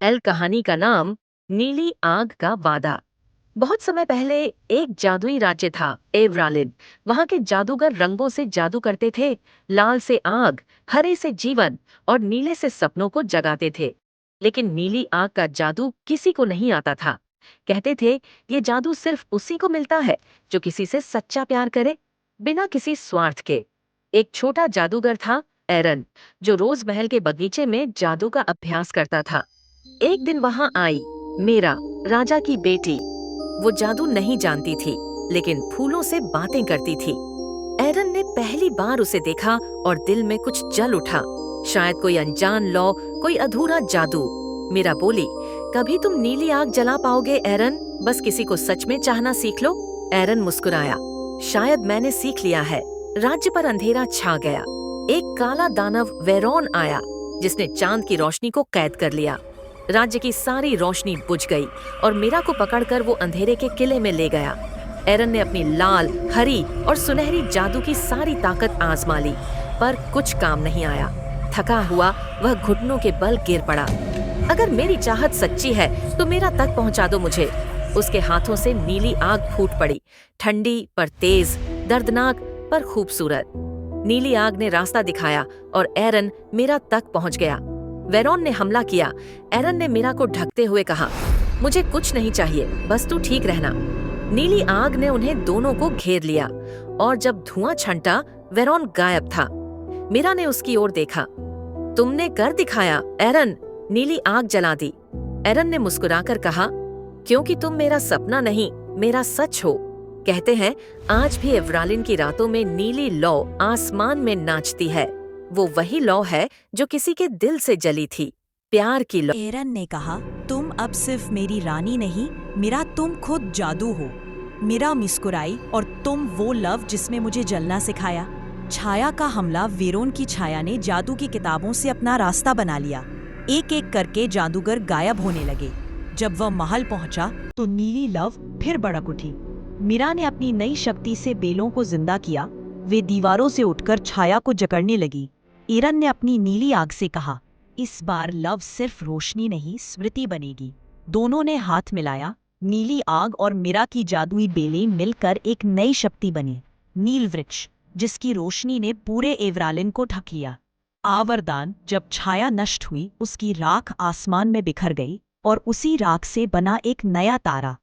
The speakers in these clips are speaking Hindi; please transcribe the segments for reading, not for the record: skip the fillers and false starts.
एल कहानी का नाम नीली आग का वादा। बहुत समय पहले एक जादुई राज्य था एवरालिन। वहां के जादूगर रंगों से जादू करते थे। लाल से आग, हरे से जीवन और नीले से सपनों को जगाते थे। लेकिन नीली आग का जादू किसी को नहीं आता था। कहते थे ये जादू सिर्फ उसी को मिलता है जो किसी से सच्चा प्यार करे, बिना किसी स्वार्थ के। एक छोटा जादूगर था एरन, जो रोज महल के बगीचे में जादू का अभ्यास करता था। एक दिन वहां आई मेरा, राजा की बेटी। वो जादू नहीं जानती थी, लेकिन फूलों से बातें करती थी। एरन ने पहली बार उसे देखा और दिल में कुछ जल उठा। शायद कोई अनजान लौ, कोई अधूरा जादू। मीरा बोली, कभी तुम नीली आग जला पाओगे एरन? बस किसी को सच में चाहना सीख लो। एरन मुस्कुराया, शायद मैंने सीख लिया है। राज्य पर अंधेरा छा गया। एक काला दानव वेरोन आया, जिसने चांद की रोशनी को कैद कर लिया। राज्य की सारी रोशनी बुझ गई और मीरा को पकड़कर वो अंधेरे के किले में ले गया। एरन ने अपनी लाल, हरी और सुनहरी जादू की सारी ताकत आजमा ली, पर कुछ काम नहीं आया। थका हुआ वह घुटनों के बल गिर पड़ा। अगर मेरी चाहत सच्ची है तो मेरा तक पहुंचा दो मुझे। उसके हाथों से नीली आग फूट पड़ी, ठंडी पर तेज, दर्दनाक पर खूबसूरत। नीली आग ने रास्ता दिखाया और एरन मीरा तक पहुंच गया। वेरोन ने हमला किया। एरन ने मीरा को ढकते हुए कहा, मुझे कुछ नहीं चाहिए, बस तू ठीक रहना। नीली आग ने उन्हें दोनों को घेर लिया और जब धुआं छंटा, वेरोन गायब था। मीरा ने उसकी ओर देखा। तुमने कर दिखाया एरन, नीली आग जला दी। एरन ने मुस्कुराकर कहा, क्योंकि तुम मेरा सपना नहीं, मेरा सच हो। कहते हैं आज भी एवरालिन की रातों में नीली लौ आसमान में नाचती है। वो वही लौ है जो किसी के दिल से जली थी, प्यार की लौ। एरन ने कहा, तुम अब सिर्फ मेरी रानी नहीं, मेरा तुम खुद जादू हो। मीरा मुस्कुराई, और तुम वो लव जिसमें मुझे जलना सिखाया। छाया का हमला। वेरोन की छाया ने जादू की किताबों से अपना रास्ता बना लिया। एक एक करके जादूगर गायब होने लगे। जब वह महल पहुंचा तो नीली लव फिर भड़क उठी। मीरा ने अपनी नई शक्ति से बेलों को जिंदा किया। वे दीवारों से उठकर छाया को जकड़ने लगी। एरन ने अपनी नीली आग से कहा, इस बार लव सिर्फ रोशनी नहीं, स्मृति बनेगी। दोनों ने हाथ मिलाया। नीली आग और मीरा की जादुई बेलें मिलकर एक नई शक्ति बनी, नील वृक्ष, जिसकी रोशनी ने पूरे एवरालिन को ढक लिया। आवर्दान। जब छाया नष्ट हुई, उसकी राख आसमान में बिखर गई और उसी राख से बना एक नया तारा।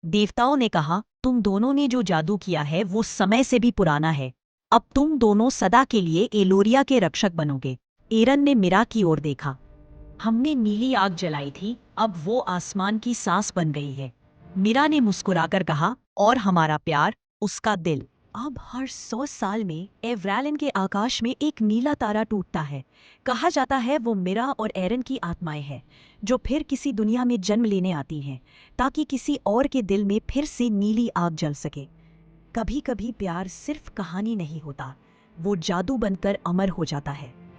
देवताओं ने कहा, तुम दोनों ने जो जादू किया है वो समय से भी पुराना है। अब तुम दोनों सदा के लिए एलोरिया के रक्षक बनोगे। एरन ने मीरा की ओर देखा। हमने नीली आग जलाई थी, अब वो आसमान की सांस बन गई है। मीरा ने मुस्कुराकर कहा, और हमारा प्यार, उसका दिल। अब हर 100 साल में एवरालिन के आकाश में एक नीला तारा टूटता है। कहा जाता है वो मीरा और एरन की आत्माएं हैं, जो फिर किसी दुनिया में जन्म लेने आती हैं, ताकि किसी और के दिल में फिर से नीली आग जल सके। कभी कभी प्यार सिर्फ कहानी नहीं होता, वो जादू बनकर अमर हो जाता है।